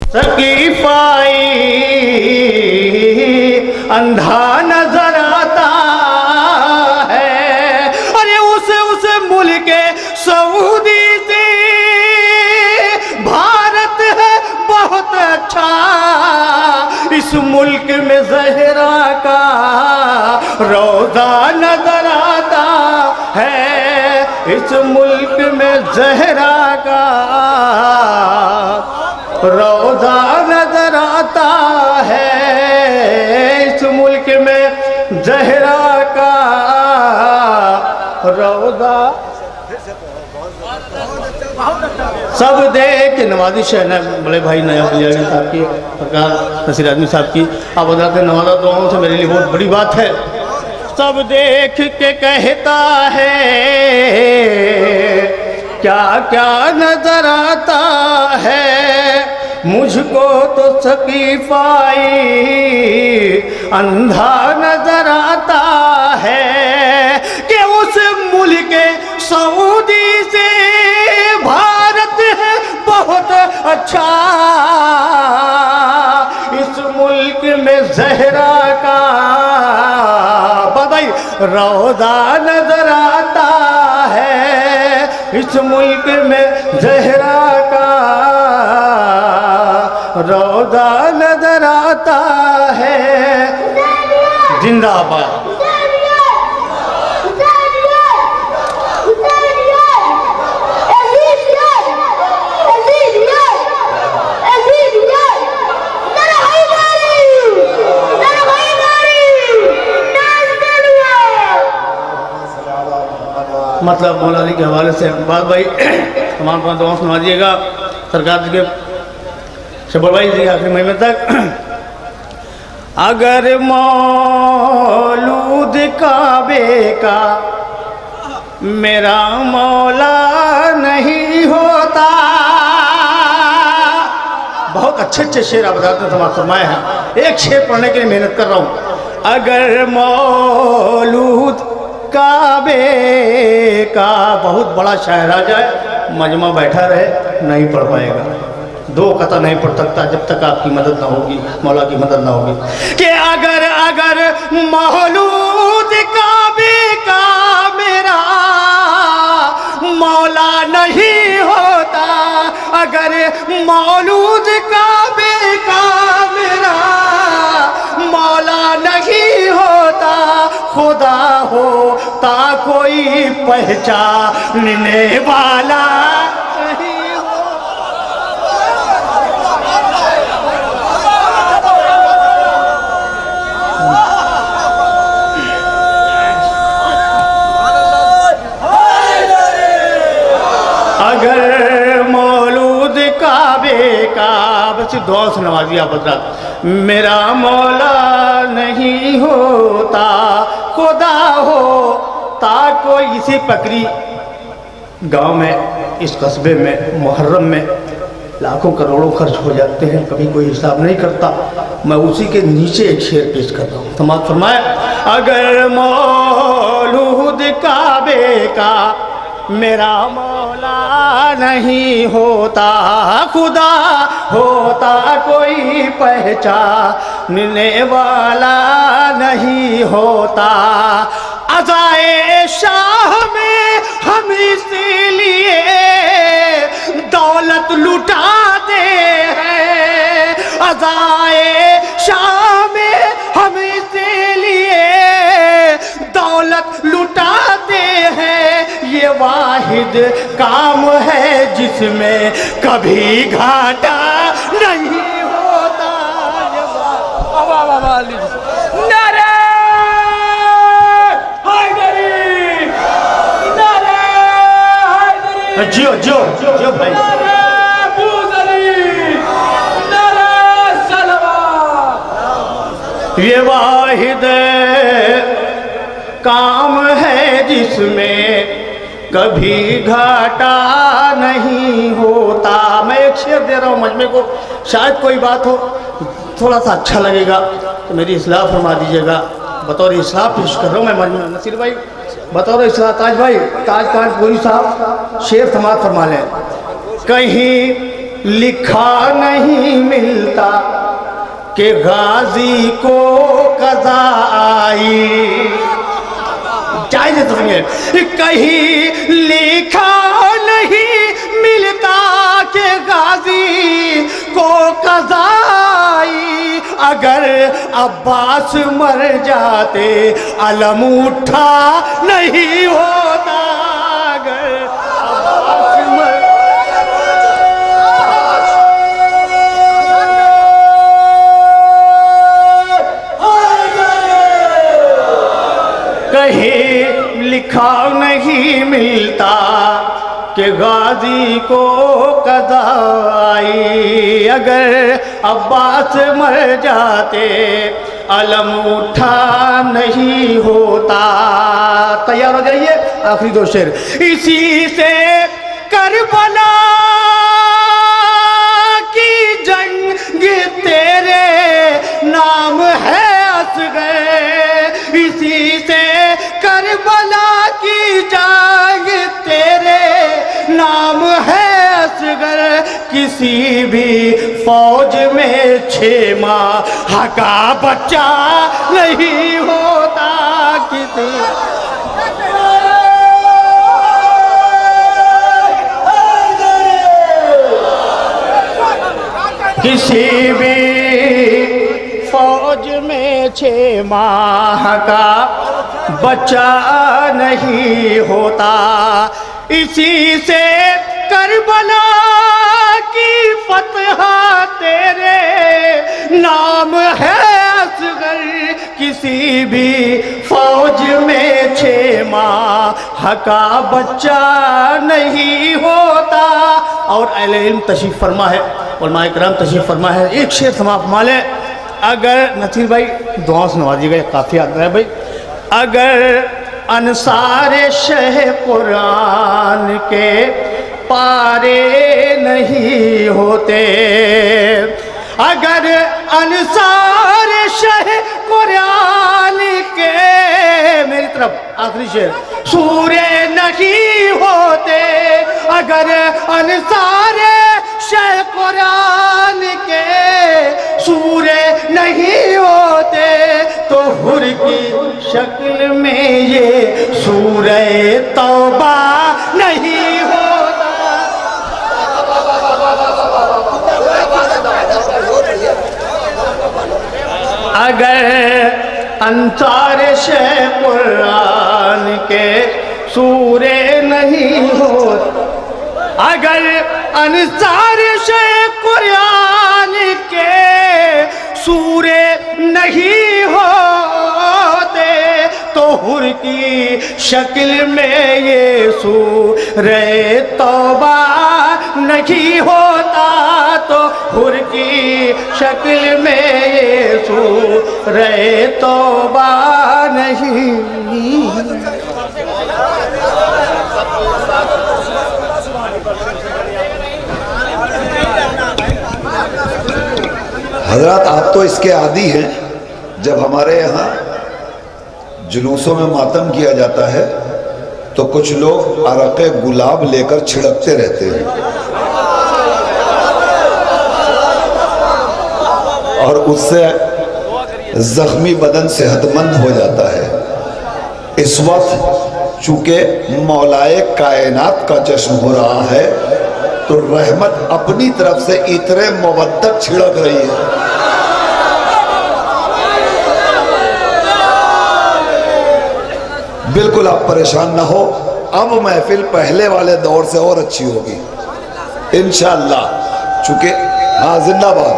सकी पाई अंधा नजर आता है। अरे उस मुल्क सऊदी से भारत है बहुत अच्छा, इस मुल्क में ज़हरा का रोज़ा नजर आता है, इस मुल्क में ज़हरा का रोज़ा नजर आता है, इस मुल्क में ज़हरा का रोज़ा। सब देख नवाजी शहन है बड़े भाई नया साहब की, सरकार नसीर आदमी साहब की, आप बताते नवाजा दुआओं से मेरे लिए बहुत बड़ी बात है। सब देख के कहता है क्या क्या नजर आता है, मुझको तो सकीफाई अंधा नजर आता है कि उस मुल्क सऊदी से भारत है बहुत अच्छा, इस मुल्क में ज़हरा का बताइए रोज़ा नजर आता है, इस मुल्क में ज़हरा का रोज़ा नजर आता है। जिंदाबाद। मतलब मौलाना के हवाले से बात भाई तमाम दुआ सुना दीजिएगा सरकार जी के शबर भाई जी आखिरी महीने तक। अगर मौलूद काबे का मेरा मौला नहीं होता, बहुत अच्छे अच्छे शेर आप बताते समाज फरमाए हैं, एक शेर पढ़ने के लिए मेहनत कर रहा हूँ। अगर मौलूद काबे का, बहुत बड़ा शायर आ जाए मजमा बैठा रहे नहीं पढ़ पाएगा, दो कता नहीं पढ़ सकता जब तक आपकी मदद ना होगी, मौला की मदद ना होगी। कि अगर मौलूद काबे का मेरा मौला नहीं होता, अगर मौलूद काबे का मेरा मौला नहीं होता, खुदा होता कोई पहचानने वाला नहीं हो। अगर मौलूद काबे का, बस दुआ से नवाजी आप बता, मेरा मौला नहीं होता, खुदा होता कोई। इसी पकड़ी गांव में, इस कस्बे में, मुहर्रम में लाखों करोड़ों खर्च हो जाते हैं, कभी कोई हिसाब नहीं करता। मैं उसी के नीचे एक शेर पेश करता हूँ, समाज फरमाए। अगर मौलूद काबे का मेरा मौला नहीं होता, खुदा होता कोई पहचानने वाला नहीं होता। अज़ाए शाह में हम इसीलिए दौलत लुटाते हैं, अज़ाए शाह में हम इसीलिए दौलत लुटाते हैं। ये वाहिद काम है जिसमें कभी घाटा नहीं होता। नारे हैदरी, नारे हैदरी, जियो जियो जियो भाई, नारे बूज़री, नारे सलवा। ये वाहिद काम है जिसमें कभी घाटा नहीं होता। मैं एक शेर दे रहा हूँ मजमे को, शायद कोई बात हो थोड़ा सा अच्छा लगेगा तो मेरी इस्लाह फरमा दीजिएगा। बतौर इस्लाह पेश कर रहा हूँ मैं मजमे। नसीर भाई बतौर इस्लाह, ताज भाई, ताज कानपुरी साहब शेर समाज फरमा लें। कहीं लिखा नहीं मिल कि गाजी को कज़ा आई। जायज़ सुनिए, कहीं लिखा नहीं मिलता कि गाजी को कज़ा आई। अगर अब्बास मर जाते अलम उठा नहीं होता। अगर अब्बास मर कहीं लिखा नहीं मिलता कि गाजी को कज़ा आई। अगर अब्बास मर जाते अलम उठा नहीं होता। तैयार हो जाइए, आखिरी दो शेर। इसी से करबला की जंग तेरे नाम है असग़र। इसी से करबला की जंग तेरे नाम है असग़र। किसी भी फौज में 6 माह का बच्चा नहीं होता। किसी भी फौज में 6 माह का बच्चा नहीं होता। इसी से करबला की फतह तेरे नाम है असग़र। किसी भी फौज में 6 माह का बच्चा नहीं होता। और अहले इल्म तशरीफ़ फरमा है, उलमाए किराम तशरीफ़ फरमा है। एक शेर समाप्त माले, अगर नसीर भाई दुआ से नवाजिएगा, काफ़ी आता है भाई। अगर अंसारे शह कुरान के पारे नहीं होते। अगर अंसार शह कुरान के, मेरी तरफ आखिरी शेर, सूरे नहीं होते। अगर अंसार शह कुरान के सूरे नहीं होते तो हुर की शक्ल में ये सूरे तौबा नहीं होता। अगर अंसार शह कुरान के सूरे नहीं होते। अगर अंसार शह कुरान के सूरे नहीं होते तो हुर की शक्ल में ये सूरे तौबा नहीं होता। तो हुर की शक्ल में ये सूरे तौबा नहीं। हज़रात, आप तो इसके आदी हैं, जब हमारे यहाँ जुलूसों में मातम किया जाता है तो कुछ लोग अरक़े गुलाब लेकर छिड़कते रहते हैं और उससे ज़ख्मी बदन सेहतमंद हो जाता है। इस वक्त चूँकि मौलाए कायनात का जश्न हो रहा है तो रहमत अपनी तरफ से इतरे मुवद्दत छिड़क रही है। बिल्कुल आप परेशान ना हो, अब महफिल पहले वाले दौर से और अच्छी होगी इंशाअल्लाह। चूँकि हाँ, जिंदाबाद।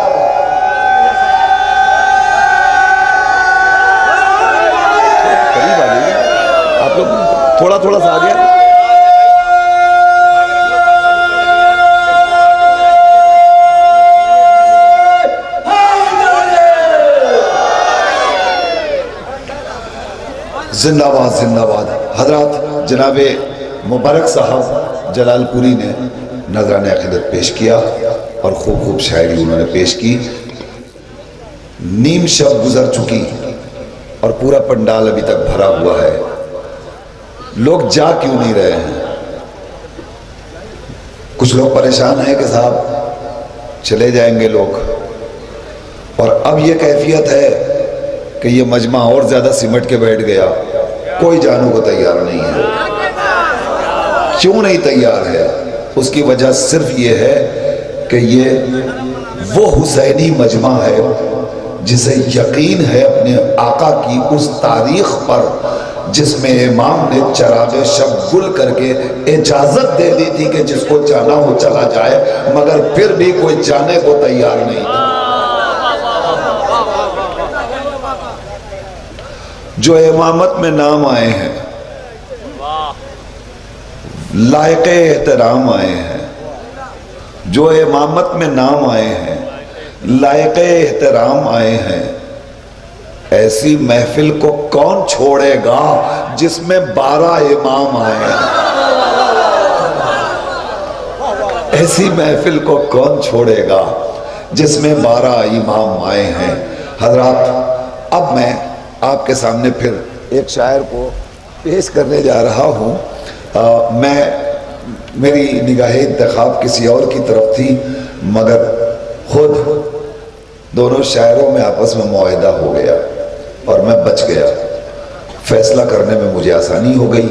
करीब आ जाइए आप लोग, थोड़ा थोड़ा सा आ गया। जिंदाबाद जिंदाबाद। हजरात, जनाबे मुबारक साहब जलालपुरी ने नजराने अक़ीदत पेश किया और खूब खूब शायरी उन्होंने पेश की। नीम शब गुजर चुकी और पूरा पंडाल अभी तक भरा हुआ है। लोग जा क्यों नहीं रहे हैं? कुछ लोग परेशान हैं कि साहब चले जाएंगे लोग, और अब ये कैफियत है कि ये मजमा और ज़्यादा सिमट के बैठ गया, कोई जाने को तैयार नहीं है। क्यों नहीं तैयार है? उसकी वजह सिर्फ ये है कि ये वो हुसैनी मजमा है जिसे यकीन है अपने आका की उस तारीख पर जिसमें इमाम ने चरागे शब गुल करके इजाजत दे दी थी कि जिसको जाना हो चला जाए, मगर फिर भी कोई जाने को तैयार नहीं था। जो इमामत में नाम आए हैं, लायके एहतराम आए हैं, जो इमामत में नाम आए हैं, लायके एहतराम आए हैं, ऐसी महफिल को कौन छोड़ेगा जिसमें 12 इमाम आए हैं? ऐसी महफिल को कौन छोड़ेगा जिसमें 12 इमाम आए हैं? हजरात, अब मैं आपके सामने फिर एक शायर को पेश करने जा रहा हूँ। मेरी निगाह इंतखाब किसी और की तरफ थी, मगर खुद दोनों शायरों में आपस में मुआहिदा हो गया और मैं बच गया। फैसला करने में मुझे आसानी हो गई।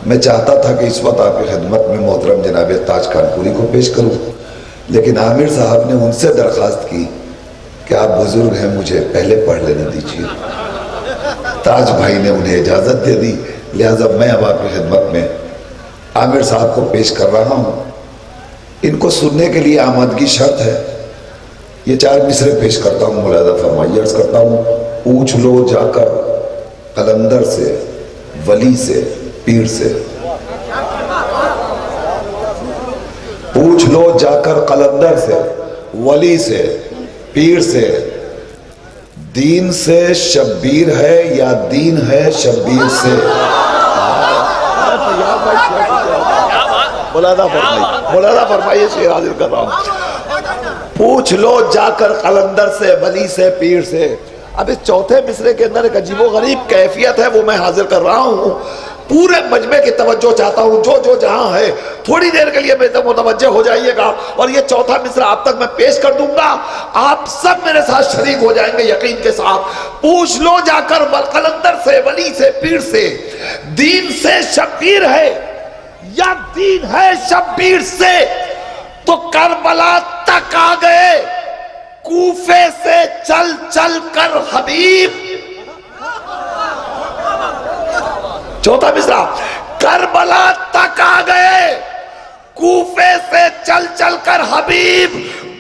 मैं चाहता था कि इस वक्त आपकी खिदमत में मोहतरम जनाब ताज खानपुरी को पेश करूं, लेकिन आमिर साहब ने उनसे दरख्वास्त की कि आप बुजुर्ग हैं, मुझे पहले पढ़ लेने दीजिए। ताज भाई ने उन्हें इजाज़त दे दी, लिहाजा मैं अब आपकी खिदमत में आमिर साहब को पेश कर रहा हूँ। इनको सुनने के लिए आमदगी शर्त है। ये 4 मिसरे पेश करता हूँ, मुलादा फरमाइए। अर्ज़ करता हूँ, पूछ लो जाकर कलंदर से, वली से, पीर से। पूछ लो जाकर कलंदर से, वली से, पीर से, दीन से शब्बीर है या दीन है शब्बीर से। मुलादा फरमाइए, शेर हाजिर कर रहा हूं। पूछ लो जाकर कलंदर से, वली से, पीर से। अब इस चौथे मिसरे के अंदर एक अजीबो गरीब कैफियत है, वो मैं हाजिर कर रहा हूं। पूरे मजमे की तवज्जो चाहता हूं, जो जो जहां है थोड़ी देर के लिए मेरे मुतवज्जे हो जाइएगा, और ये चौथा मिसरा आप तक मैं पेश कर दूंगा। आप सब मेरे साथ शरीक हो जाएंगे यकीन के साथ। पूछ लो जाकर कलंदर से, वली से, पीर से, दीन से शब्बीर है या दीन है शब्बीर से, तो करबला तक आ गए कूफे से चल चल कर हबीब। चौथा मिसरा, करबला तक आ गए कूफे से चल चल कर हबीब,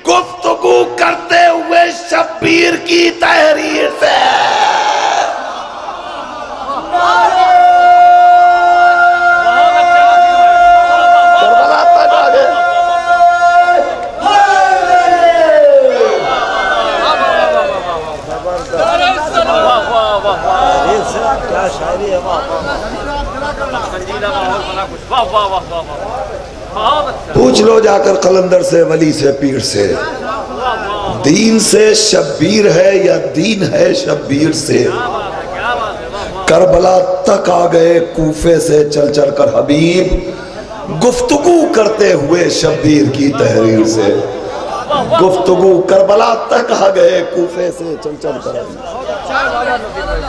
गुफ्तगू करते हुए शब्बीर की तहरीर से। पूछ लो जाकर कलंदर से, वली से, पीर से, दीन से शब्बीर है या दीन है शब्बीर से, करबला तक आ गए कूफे से चल चल कर हबीब, गुफ्तगू करते हुए शब्बीर की तहरीर से। गुफ्तगू करबला तक आ गए कूफे से चल चल कर,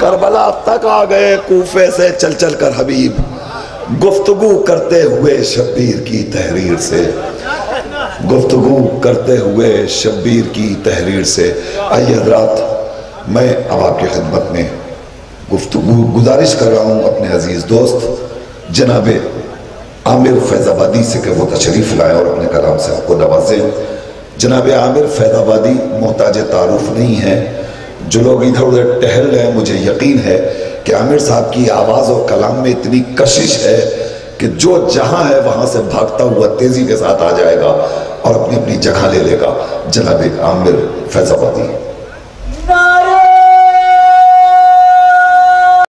करबला तक आ गए कूफे से चल चल कर हबीब, गुफ्तगू करते हुए शब्बीर की तहरीर से। गुफ्तगू करते हुए शब्बीर की तहरीर से। आइए हज़रात, मैं अब आपकी खिदमत में गुफ्तगू गुजारिश कर रहा हूँ अपने अजीज़ दोस्त जनाब आमिर फैज़ाबादी से कि वो तशरीफ़ लाएँ और अपने कलाम से आपको नवाजें। जनाब आमिर फैज़ाबादी मोहताज तारुफ नहीं है। जो लोग इधर उधर टहल रहे हैं, मुझे यकीन है कि आमिर साहब की आवाज़ और कलाम में इतनी कशिश है कि जो जहाँ है वहाँ से भागता हुआ तेज़ी के साथ आ जाएगा और अपनी अपनी जगह ले लेगा। जनाब आमिर फैज़ाबादी।